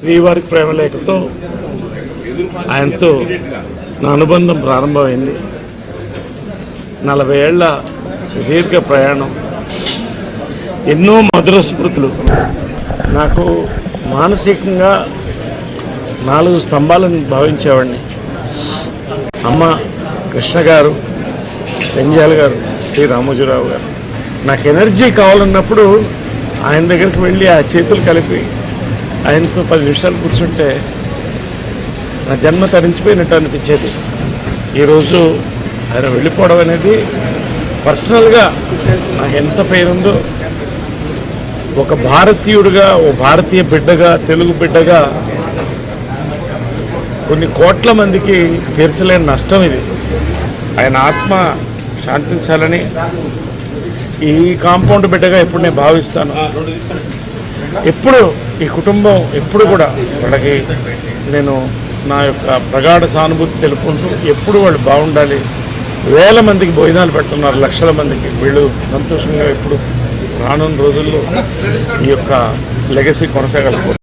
శ్రీవారి ప్రేమలేఖతో ఆయనతో నా అనుబంధం ప్రారంభమైంది. 40 ఏళ్ల సుదీర్ఘ ప్రయాణం, ఎన్నో మధుర స్మృతులు. నాకు మానసికంగా 4 స్తంభాలను భావించేవాడిని. అమ్మ కృష్ణ గారు, పెంజాల గారు, శ్రీ రామోజీరావు గారు. నాకు ఎనర్జీ కావాలన్నప్పుడు ఆయన దగ్గరికి వెళ్ళి ఆ చేతులు కలిపి ఆయనతో 10 నిమిషాలు కూర్చుంటే నా జన్మ తరించిపోయినట్టు అనిపించేది. ఈరోజు ఆయన వెళ్ళిపోవడం అనేది పర్సనల్గా నాకు ఎంత పేరుందో, ఒక భారతీయుడిగా, ఓ భారతీయ బిడ్డగా, తెలుగు బిడ్డగా కొన్ని కోట్ల మందికి తీర్చలేని నష్టం ఇది. ఆయన ఆత్మ శాంతించాలని ఈ కాంపౌండ్ బిడ్డగా ఎప్పుడు నేను భావిస్తాను. ఎప్పుడు ఈ కుటుంబం ఎప్పుడు కూడా వాళ్ళకి నేను నా యొక్క ప్రగాఢ సానుభూతి తెలుపుకుంటూ ఎప్పుడు వాళ్ళు బాగుండాలి. వేల మందికి భోజనాలు పెడుతున్నారు, లక్షల మందికి. వీళ్ళు సంతోషంగా ఎప్పుడు రానున్న రోజుల్లో ఈ యొక్క లెగసీ కొనసాగాలి.